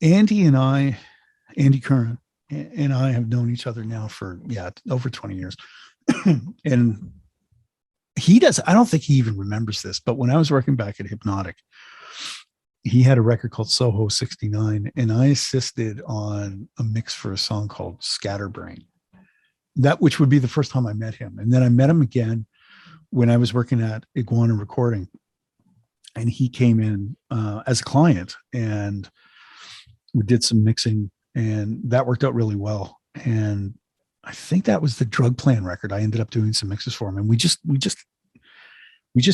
Andy Curran and I have known each other now for, yeah, over 20 years. And I don't think he even remembers this, but when I was working back at Hypnotic, he had a record called Soho 69, and I assisted on a mix for a song called Scatterbrain. Which would be the first time I met him. And then I met him again when I was working at Iguana Recording, and he came in as a client, and we did some mixing, and that worked out really well. And I think that was the Drug Plan record. I ended up doing some mixes for him, and we just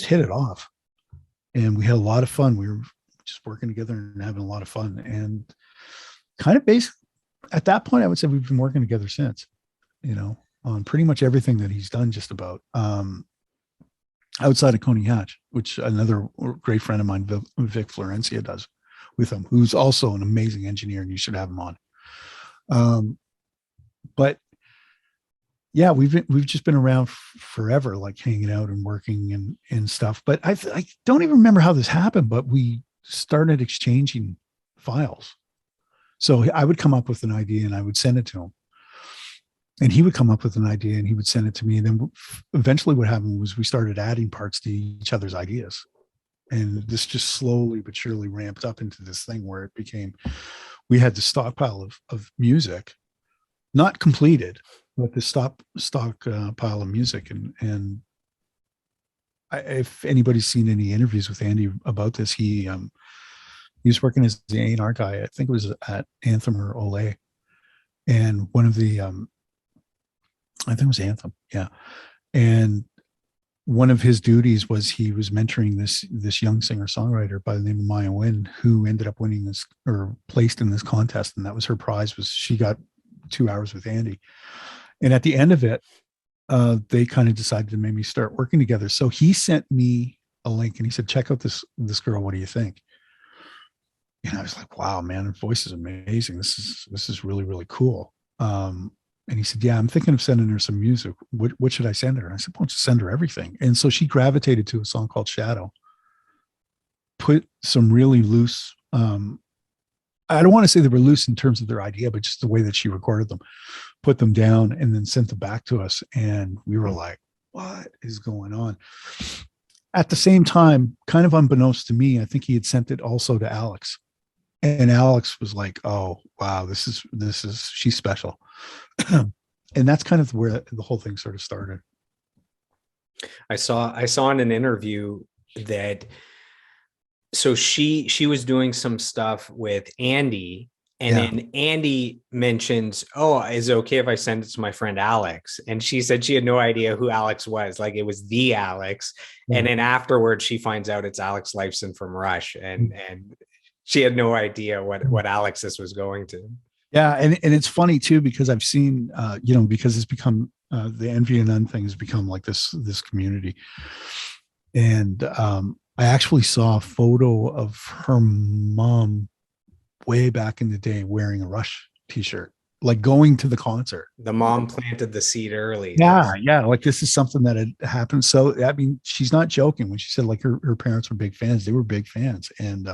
hit it off, and we had a lot of fun. We were just working together and having a lot of fun, and kind of based at that point, I would say we've been working together since, on pretty much everything that he's done, just about. Outside of Coney Hatch, which another great friend of mine, Vic Florencia, does with him, who's also an amazing engineer, and you should have him on. But yeah, we've just been around forever, like hanging out and working and stuff. But I don't even remember how this happened, but we started exchanging files. So I would come up with an idea and I would send it to him, and he would come up with an idea and he would send it to me. And then eventually what happened was we started adding parts to each other's ideas. And this just slowly but surely ramped up into this thing where it became, we had the stockpile of music, not completed, but the stock pile of music. And if anybody's seen any interviews with Andy about this, he was working as the A&R guy. I think it was at Anthem or Olay. And one of the, I think it was Anthem. Yeah. And one of his duties was he was mentoring this young singer-songwriter by the name of Maya Wynn, who ended up winning this, or placed in this contest. And that was her prize, was she got 2 hours with Andy. And at the end of it, they kind of decided to maybe start working together. So he sent me a link and he said, check out this girl. What do you think? And I was like, wow, man, her voice is amazing. This is really, really cool. And he said, yeah, I'm thinking of sending her some music. What should I send her? And I said, why don't you send her everything? And so she gravitated to a song called Shadow, put some really loose, I don't want to say they were loose in terms of their idea, but just the way that she recorded them, put them down and then sent them back to us. And we were like, what is going on? At the same time, kind of unbeknownst to me, I think he had sent it also to Alex. And Alex was like, oh, wow, this is, she's special. And that's kind of where the whole thing sort of started. I saw in an interview that, so she was doing some stuff with Andy, and then Andy mentions, oh, is it okay if I send it to my friend Alex? And she said she had no idea who Alex was. Like, it was the Alex. And then afterwards she finds out it's Alex Lifeson from Rush. And she had no idea what Alex this was going to. Yeah. And it's funny too, because I've seen, because it's become, the Envy and None thing has become like this community. And I actually saw a photo of her mom way back in the day wearing a Rush t-shirt, like going to the concert. The mom planted the seed early. Yeah. Yeah. Like, this is something that had happened. So, I mean, she's not joking when she said like her parents were big fans. They were big fans. And,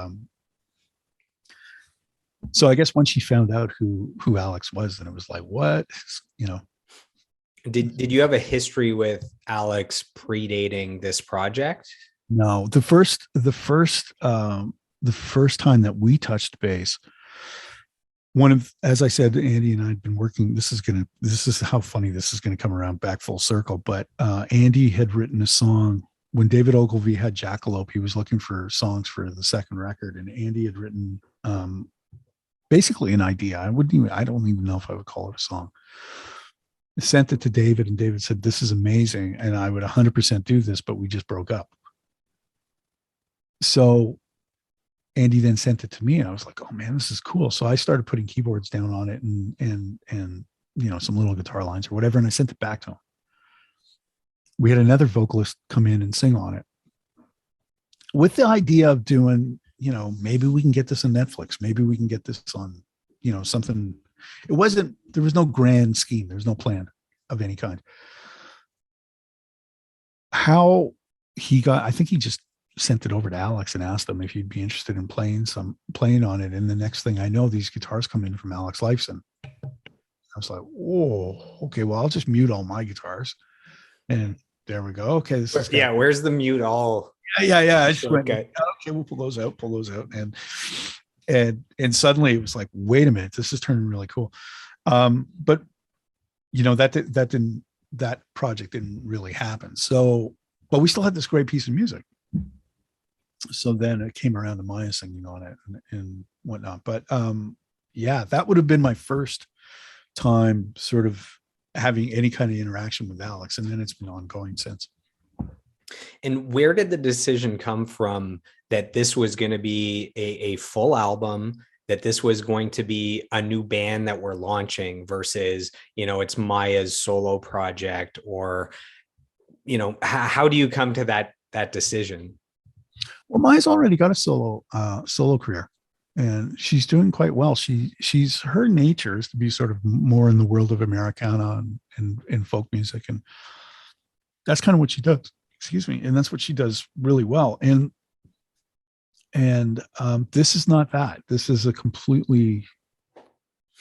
so I guess once she found out who Alex was, then it was like, what, Did you have a history with Alex predating this project? No, the first time that we touched base, as I said, Andy and I had been working, this is how funny this is going to come around back full circle. But Andy had written a song when David Ogilvy had Jackalope. He was looking for songs for the second record, and Andy had written basically an idea. I don't even know if I would call it a song. I sent it to David, and David said, this is amazing, and I would 100% do this, but we just broke up. So Andy then sent it to me, and I was like, oh man, this is cool. So I started putting keyboards down on it and some little guitar lines or whatever, and I sent it back to him. We had another vocalist come in and sing on it, with the idea of doing, maybe we can get this on Netflix. Maybe we can get this on, something. There was no grand scheme. There was no plan of any kind. How he got, I think he just sent it over to Alex and asked him if he'd be interested in playing on it. And the next thing I know, these guitars come in from Alex Lifeson. I was like, whoa, okay, well, I'll just mute all my guitars. And there we go. Okay, this is Yeah, where's the mute all? yeah. I just went, Okay. okay, we'll pull those out, and suddenly it was like, wait a minute, this is turning really cool. But that project didn't really happen. So, but we still had this great piece of music. So then it came around to Maya singing on it and whatnot. But yeah, that would have been my first time sort of having any kind of interaction with Alex. And then it's been ongoing since. And where did the decision come from that this was going to be a full album, that this was going to be a new band that we're launching versus, it's Maya's solo project? Or, how do you come to that decision? Well, Maya's already got a solo career, and she's doing quite well. She's her nature is to be sort of more in the world of Americana and folk music, and that's kind of what she does. Excuse me, and that's what she does really well. And this is not that. This is a completely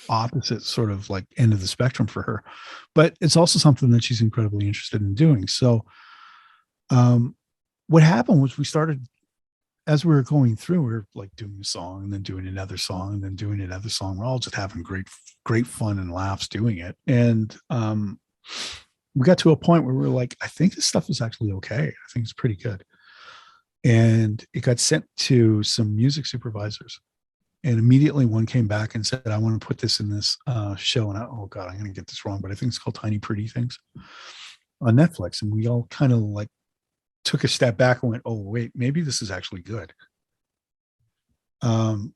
opposite sort of like end of the spectrum for her, but it's also something that she's incredibly interested in doing. So, what happened was we started, as we were going through, we were like doing a song and then doing another song and then doing another song. We're all just having great fun and laughs doing it. And we got to a point where we were like, I think this stuff is actually okay. I think it's pretty good. And it got sent to some music supervisors. And immediately one came back and said, I want to put this in this show. And oh God, I'm going to get this wrong, but I think it's called Tiny Pretty Things on Netflix. And we all kind of like took a step back and went, oh, wait, maybe this is actually good. And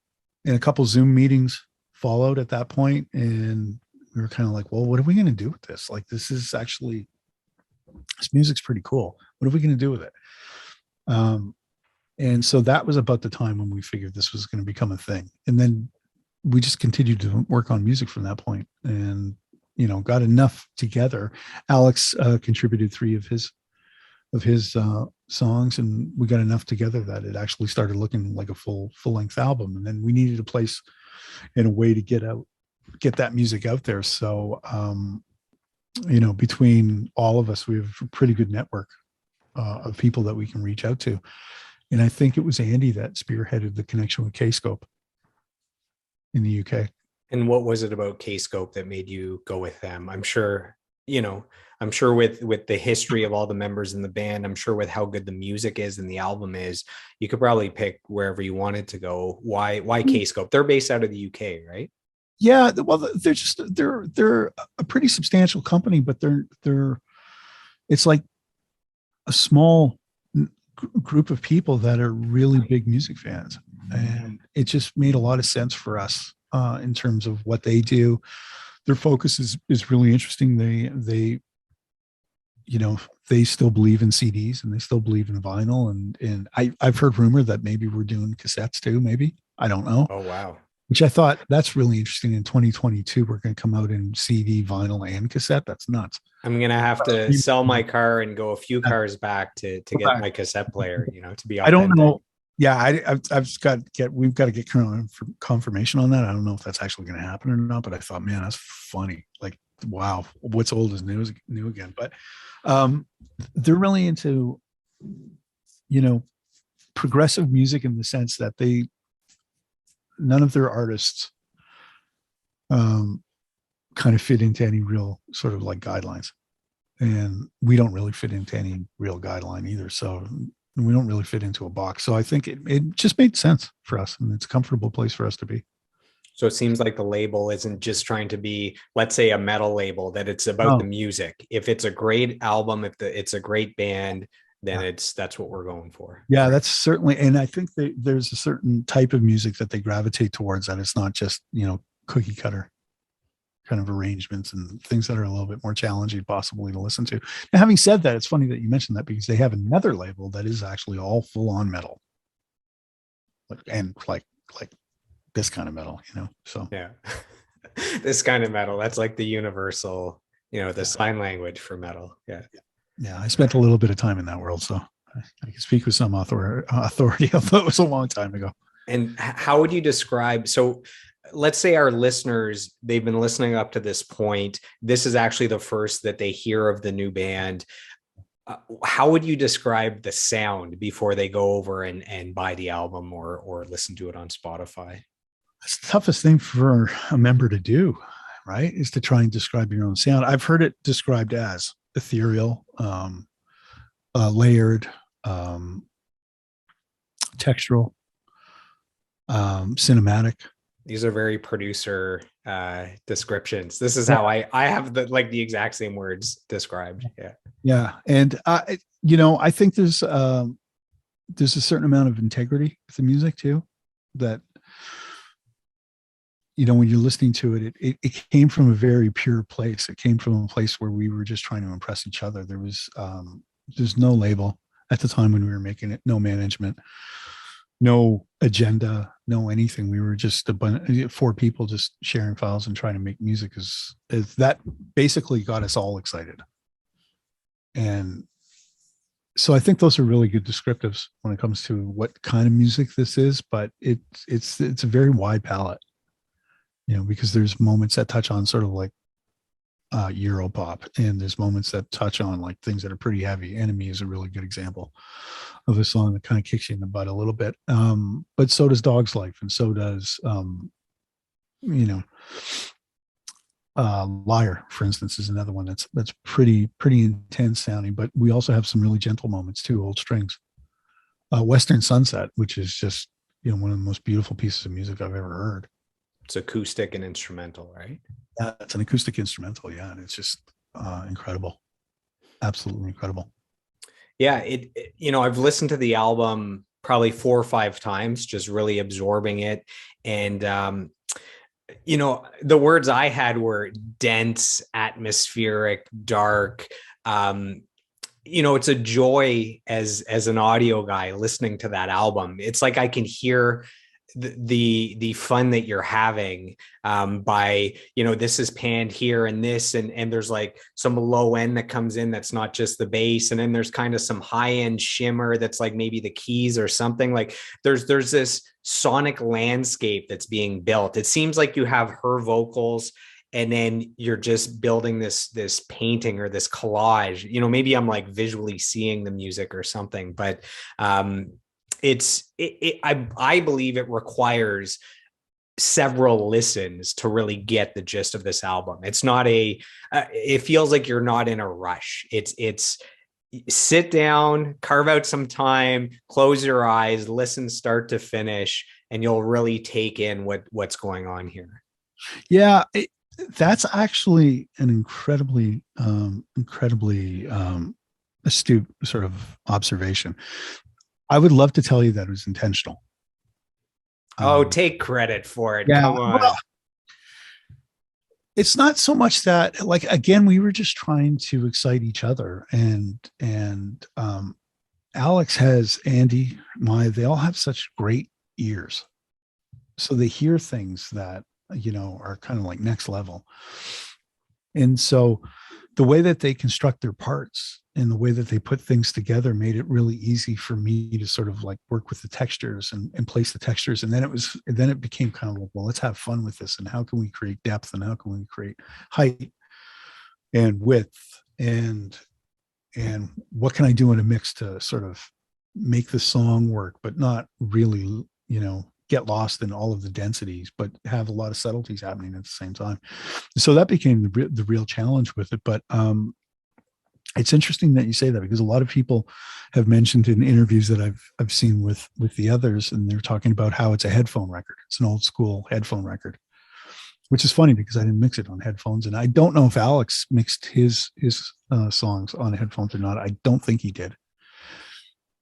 a couple Zoom meetings followed at that point, and we were kind of like, well, what are we going to do with this? Like, this music's pretty cool. What are we going to do with it? And so that was about the time when we figured this was going to become a thing. And then we just continued to work on music from that point, and, got enough together. Alex contributed 3 of his songs, and we got enough together that it actually started looking like a full-length album. And then we needed a place and a way to get that music out there. So, between all of us, we have a pretty good network of people that we can reach out to. And I think it was Andy that spearheaded the connection with K-Scope in the UK. And what was it about K-Scope that made you go with them? I'm sure with the history of all the members in the band, I'm sure with how good the music is and the album is, you could probably pick wherever you wanted to go. Why K-Scope? They're based out of the UK, right? Yeah, well, they're a pretty substantial company, but it's like a small group of people that are really big music fans, and it just made a lot of sense for us in terms of what they do. Their focus is really interesting. They still believe in CDs and they still believe in vinyl, and I've heard rumor that maybe we're doing cassettes too. Maybe, I don't know. Oh wow. Which I thought that's really interesting. In 2022, we're going to come out in CD, vinyl, and cassette. That's nuts. I'm going to have to sell my car and go a few cars back to get my cassette player, to be authentic. I don't know. Yeah, we've got to get confirmation on that. I don't know if that's actually going to happen or not, but I thought, man, that's funny. Like, wow, what's old is new again. But they're really into, progressive music in the sense that none of their artists kind of fit into any real sort of like guidelines, and we don't really fit into any real guideline either. So we don't really fit into a box. So I think it just made sense for us, and it's a comfortable place for us to be. So it seems like the label isn't just trying to be, let's say, a metal label, that it's about the music. If it's a great album, it's a great band, then that's what we're going for. Yeah, right. That's certainly. And I think there's a certain type of music that they gravitate towards, that it's not just, cookie cutter kind of arrangements and things that are a little bit more challenging possibly to listen to. Now, having said that, it's funny that you mentioned that, because they have another label that is actually all full on metal, and like this kind of metal, so yeah. This kind of metal, that's like the universal, the sign language for metal. Yeah. I spent a little bit of time in that world, so I can speak with some authority, although it was a long time ago. And how would you describe? So let's say our listeners, they've been listening up to this point. This is actually the first that they hear of the new band. How would you describe the sound before they go over and buy the album or listen to it on Spotify? It's the toughest thing for a member to do, right? Is to try and describe your own sound. I've heard it described as ethereal, layered, textural, cinematic. These are very producer descriptions. This is how I have the exact same words described. Yeah. Yeah. And I think there's a certain amount of integrity with the music too, that, when you're listening to it, it came from a very pure place. It came from a place where we were just trying to impress each other. There's no label at the time when we were making it, no management, no agenda, no anything. We were just four people just sharing files and trying to make music. As that basically got us all excited. And so I think those are really good descriptives when it comes to what kind of music this is, but it's a very wide palette, because there's moments that touch on sort of like Europop, and there's moments that touch on like things that are pretty heavy. Enemy is a really good example of a song that kind of kicks you in the butt a little bit. But so does Dog's Life, and so does Liar, for instance, is another one that's pretty intense sounding. But we also have some really gentle moments too. Old Strings, Western Sunset, which is just one of the most beautiful pieces of music I've ever heard. It's acoustic and instrumental, right? Yeah, it's an acoustic instrumental. Yeah, and it's just incredible, absolutely incredible. Yeah, I've listened to the album probably 4 or 5 times, just really absorbing it. And the words I had were dense, atmospheric, dark. It's a joy as an audio guy listening to that album. It's like I can hear the fun that you're having by this is panned here and this and there's like some low end that comes in that's not just the bass, and then there's kind of some high end shimmer that's like maybe the keys or something. Like there's this sonic landscape that's being built. It seems like you have her vocals and then you're just building this painting or this collage. Maybe I'm like visually seeing the music or something, but I believe it requires several listens to really get the gist of this album. It's not it feels like you're not in a rush. It's sit down, carve out some time, close your eyes, listen start to finish, and you'll really take in what's going on here. Yeah, that's actually an incredibly astute sort of observation. I would love to tell you that it was intentional. Take credit for it. Yeah, Come on. well, it's not so much that, like, again, we were just trying to excite each other, and Alex has Andy, they all have such great ears, so they hear things that are kind of like next level. And so the way that they construct their parts and the way that they put things together made it really easy for me to sort of like work with the textures and place the textures. And then it became kind of like, well, let's have fun with this. And how can we create depth, and how can we create height and width, and what can I do in a mix to sort of make the song work, but not really, get lost in all of the densities, but have a lot of subtleties happening at the same time. So that became the real challenge with it. But it's interesting that you say that, because a lot of people have mentioned in interviews that I've seen with the others, and they're talking about how it's a headphone record. It's an old school headphone record, which is funny because I didn't mix it on headphones, and I don't know if Alex mixed his songs on headphones or not. I don't think he did,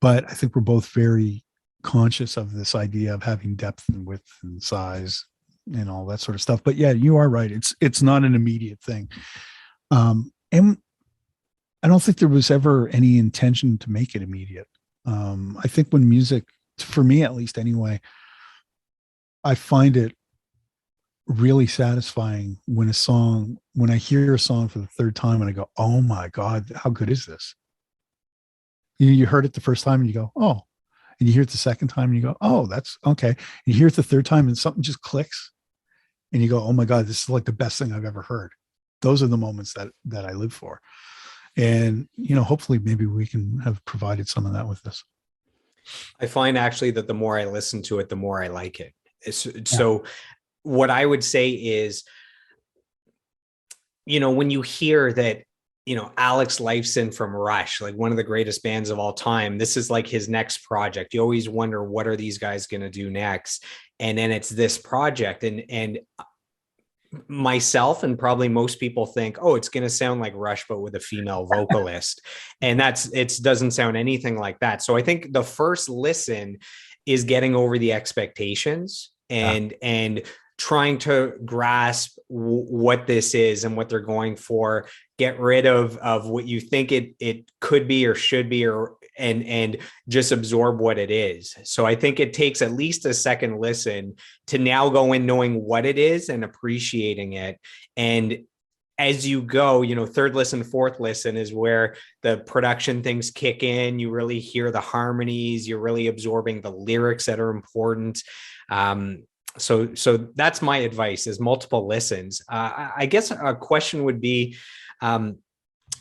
but I think we're both very conscious of this idea of having depth and width and size and all that sort of stuff. But yeah, you are right. It's not an immediate thing. And I don't think there was ever any intention to make it immediate. I think when music, for me at least anyway, I find it really satisfying when I hear a song for the third time and I go, oh my God, how good is this? You heard it the first time and you go, oh, and you hear it the second time and you go, oh, that's okay. And you hear it the third time and something just clicks and you go, oh my God, this is like the best thing I've ever heard. Those are the moments that I live for. And, hopefully maybe we can have provided some of that with this. I find actually that the more I listen to it, the more I like it. Yeah. So what I would say is, when you hear that, Alex Lifeson from Rush, like one of the greatest bands of all time, this is like his next project. You always wonder, what are these guys going to do next? And then it's this project. And myself and probably most people think, oh, it's going to sound like Rush, but with a female vocalist. And it doesn't sound anything like that. So I think the first listen is getting over the expectations and trying to grasp what this is and what they're going for. Get rid of what you think it could be or should be, and just absorb what it is. So I think it takes at least a second listen to now go in knowing what it is and appreciating it. And as you go, third listen, fourth listen is where the production things kick in. You really hear the harmonies. You're really absorbing the lyrics that are important. So that's my advice, is multiple listens. I guess a question would be,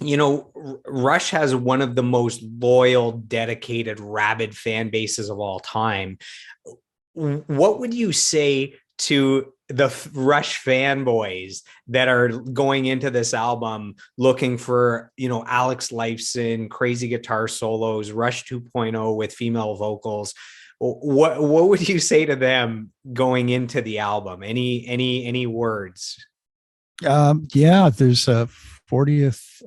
Rush has one of the most loyal, dedicated, rabid fan bases of all time. What would you say to the Rush fanboys that are going into this album looking for, Alex Lifeson, crazy guitar solos, Rush 2.0 with female vocals? What would you say to them going into the album? Any words? Yeah, there's a 40th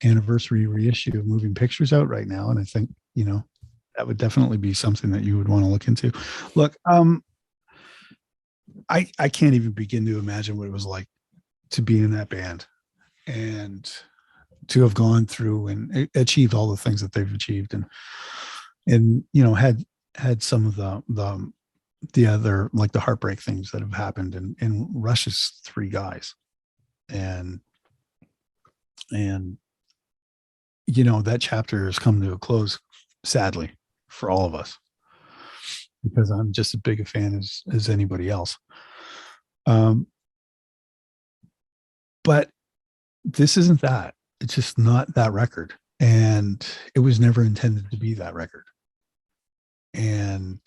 anniversary reissue of Moving Pictures out right now, and I think that would definitely be something that you would want to look into. Look, I can't even begin to imagine what it was like to be in that band and to have gone through and achieved all the things that they've achieved, and had some of the other, like, the heartbreak things that have happened, and Rush's three guys, and that chapter has come to a close, sadly, for all of us, because I'm just as big a fan as anybody else. But this isn't that. It's just not that record, and it was never intended to be that record. And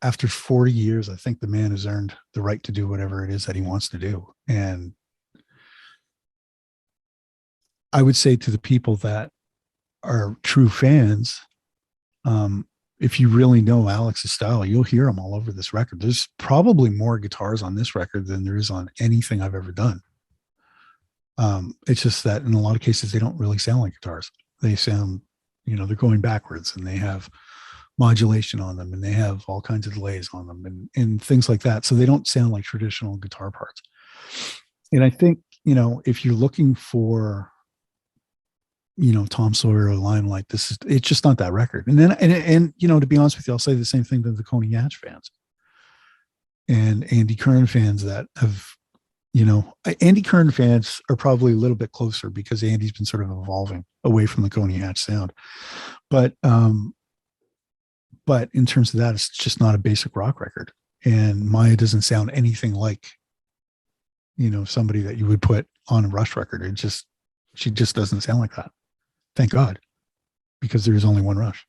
after 40 years, I think the man has earned the right to do whatever it is that he wants to do. And I would say to the people that are true fans, if you really know Alex's style, you'll hear him all over this record. There's probably more guitars on this record than there is on anything I've ever done. It's just that in a lot of cases, they don't really sound like guitars. They sound, they're going backwards, and they have modulation on them, and they have all kinds of delays on them, and things like that. So they don't sound like traditional guitar parts. And I think, if you're looking for, Tom Sawyer or Limelight, it's just not that record. And then, and to be honest with you, I'll say the same thing to the Coney Hatch fans and Andy Kern fans that have, Andy Kern fans are probably a little bit closer because Andy's been sort of evolving away from the Coney Hatch sound. But in terms of that, it's just not a basic rock record. And Maya doesn't sound anything like, somebody that you would put on a Rush record. She just doesn't sound like that. Thank God, because there is only one Rush.